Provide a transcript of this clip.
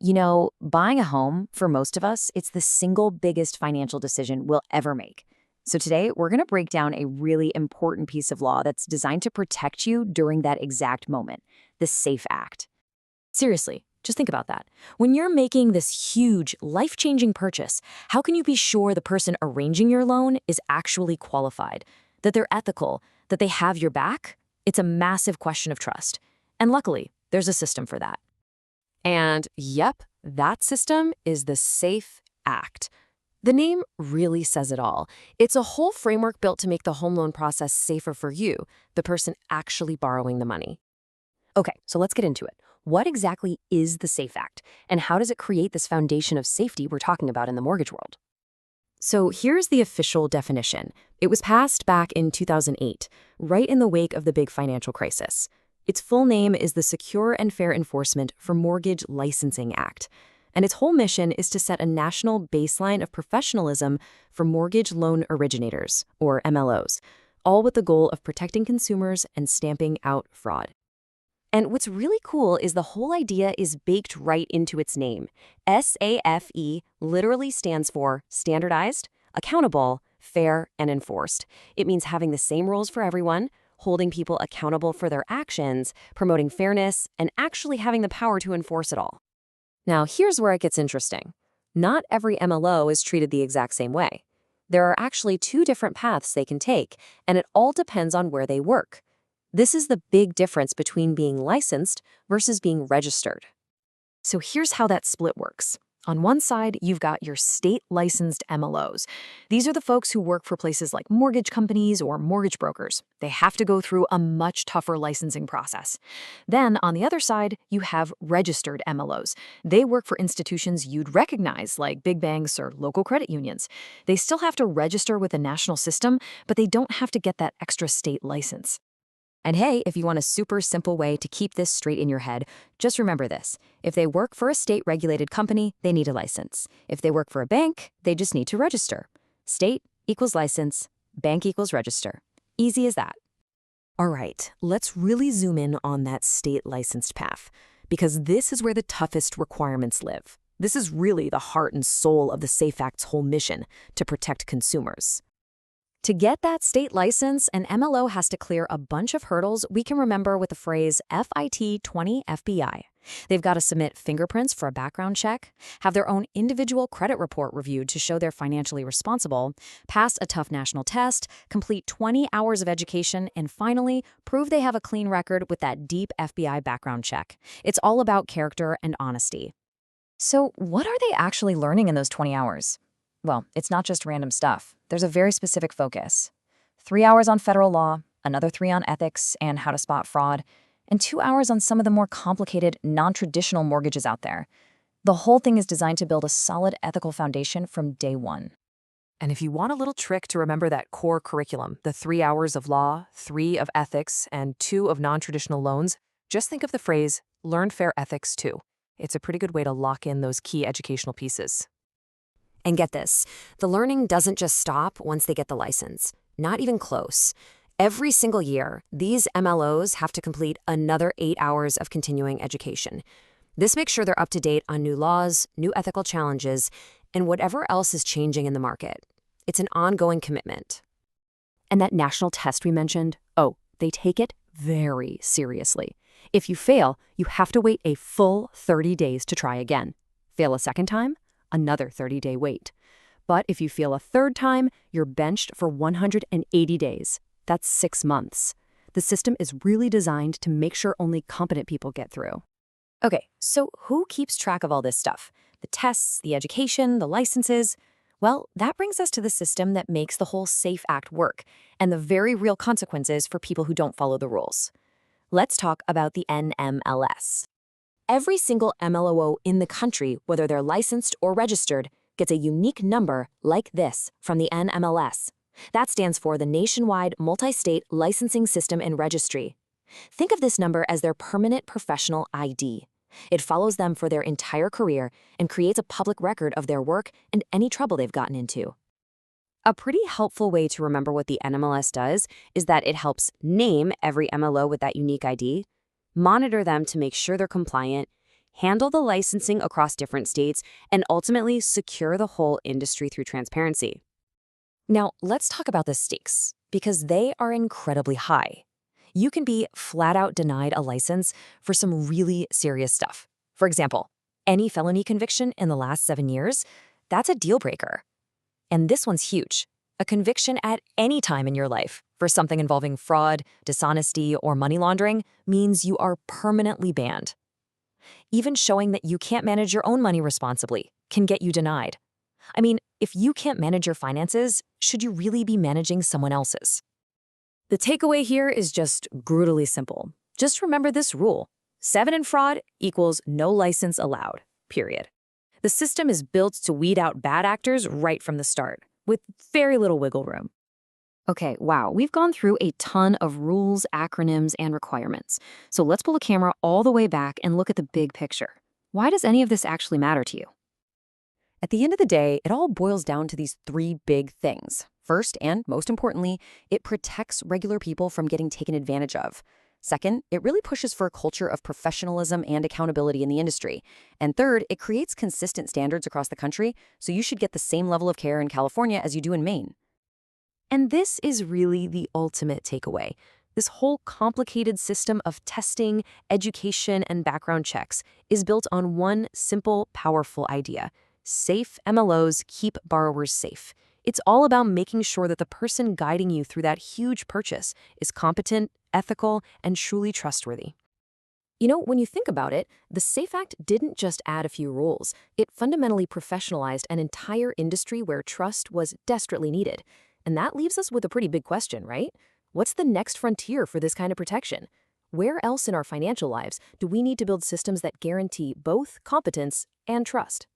Buying a home, for most of us, it's the single biggest financial decision we'll ever make. So today, we're going to break down a really important piece of law that's designed to protect you during that exact moment, the SAFE Act. Seriously, just think about that. When you're making this huge, life-changing purchase, how can you be sure the person arranging your loan is actually qualified, that they're ethical, that they have your back? It's a massive question of trust. And luckily, there's a system for that. And yep, that system is the SAFE Act. The name really says it all. It's a whole framework built to make the home loan process safer for you, the person actually borrowing the money. Okay, so let's get into it. What exactly is the SAFE Act, and how does it create this foundation of safety we're talking about in the mortgage world? So here's the official definition. It was passed back in 2008, right in the wake of the big financial crisis. Its full name is the Secure and Fair Enforcement for Mortgage Licensing Act, and its whole mission is to set a national baseline of professionalism for mortgage loan originators, or MLOs, all with the goal of protecting consumers and stamping out fraud. And what's really cool is the whole idea is baked right into its name. SAFE literally stands for standardized, accountable, fair, and enforced. It means having the same rules for everyone, holding people accountable for their actions, promoting fairness, and actually having the power to enforce it all. Now, here's where it gets interesting. Not every MLO is treated the exact same way. There are actually two different paths they can take, and it all depends on where they work. This is the big difference between being licensed versus being registered. So here's how that split works. On one side, you've got your state-licensed MLOs. These are the folks who work for places like mortgage companies or mortgage brokers. They have to go through a much tougher licensing process. Then, on the other side, you have registered MLOs. They work for institutions you'd recognize, like big banks or local credit unions. They still have to register with a national system, but they don't have to get that extra state license. And hey, if you want a super simple way to keep this straight in your head, just remember this. If they work for a state-regulated company, they need a license. If they work for a bank, they just need to register. State equals license, bank equals register. Easy as that. All right, let's really zoom in on that state-licensed path, because this is where the toughest requirements live. This is really the heart and soul of the SAFE Act's whole mission, to protect consumers. To get that state license, an MLO has to clear a bunch of hurdles we can remember with the phrase FIT 20 FBI. They've got to submit fingerprints for a background check, have their own individual credit report reviewed to show they're financially responsible, pass a tough national test, complete 20 hours of education, and finally, prove they have a clean record with that deep FBI background check. It's all about character and honesty. So what are they actually learning in those 20 hours? Well, it's not just random stuff. There's a very specific focus. 3 hours on federal law, another 3 on ethics and how to spot fraud, and 2 hours on some of the more complicated, non-traditional mortgages out there. The whole thing is designed to build a solid ethical foundation from day one. And if you want a little trick to remember that core curriculum, the 3 hours of law, 3 of ethics, and 2 of non-traditional loans, just think of the phrase, learn fair ethics too. It's a pretty good way to lock in those key educational pieces. And get this, the learning doesn't just stop once they get the license. Not even close. Every single year, these MLOs have to complete another 8 hours of continuing education. This makes sure they're up to date on new laws, new ethical challenges, and whatever else is changing in the market. It's an ongoing commitment. And that national test we mentioned, they take it very seriously. If you fail, you have to wait a full 30 days to try again. Fail a second time? Another 30-day wait. But if you fail a third time, you're benched for 180 days. That's 6 months. The system is really designed to make sure only competent people get through. Okay, so who keeps track of all this stuff? The tests, the education, the licenses? Well, that brings us to the system that makes the whole SAFE Act work, and the very real consequences for people who don't follow the rules. Let's talk about the NMLS. Every single MLO in the country, whether they're licensed or registered, gets a unique number like this from the NMLS. That stands for the Nationwide Multi-State Licensing System and Registry. Think of this number as their permanent professional ID. It follows them for their entire career and creates a public record of their work and any trouble they've gotten into. A pretty helpful way to remember what the NMLS does is that it helps name every MLO with that unique ID, monitor them to make sure they're compliant, handle the licensing across different states, and ultimately secure the whole industry through transparency. Now, let's talk about the stakes, because they are incredibly high. You can be flat out denied a license for some really serious stuff. For example, any felony conviction in the last 7 years, that's a deal breaker. And this one's huge. A conviction at any time in your life for something involving fraud, dishonesty, or money laundering means you are permanently banned. Even showing that you can't manage your own money responsibly can get you denied. I mean, if you can't manage your finances, should you really be managing someone else's? The takeaway here is just brutally simple. Just remember this rule. 7 in fraud equals no license allowed, period. The system is built to weed out bad actors right from the start, with very little wiggle room. Okay, wow, we've gone through a ton of rules, acronyms, and requirements. So let's pull the camera all the way back and look at the big picture. Why does any of this actually matter to you? At the end of the day, it all boils down to these 3 big things. First, and most importantly, it protects regular people from getting taken advantage of. Second, it really pushes for a culture of professionalism and accountability in the industry. And third, it creates consistent standards across the country, so you should get the same level of care in California as you do in Maine. And this is really the ultimate takeaway. This whole complicated system of testing, education, and background checks is built on one simple, powerful idea. Safe MLOs keep borrowers safe. It's all about making sure that the person guiding you through that huge purchase is competent, ethical, and truly trustworthy. You know, when you think about it, the SAFE Act didn't just add a few rules. It fundamentally professionalized an entire industry where trust was desperately needed. And that leaves us with a pretty big question, right? What's the next frontier for this kind of protection? Where else in our financial lives do we need to build systems that guarantee both competence and trust?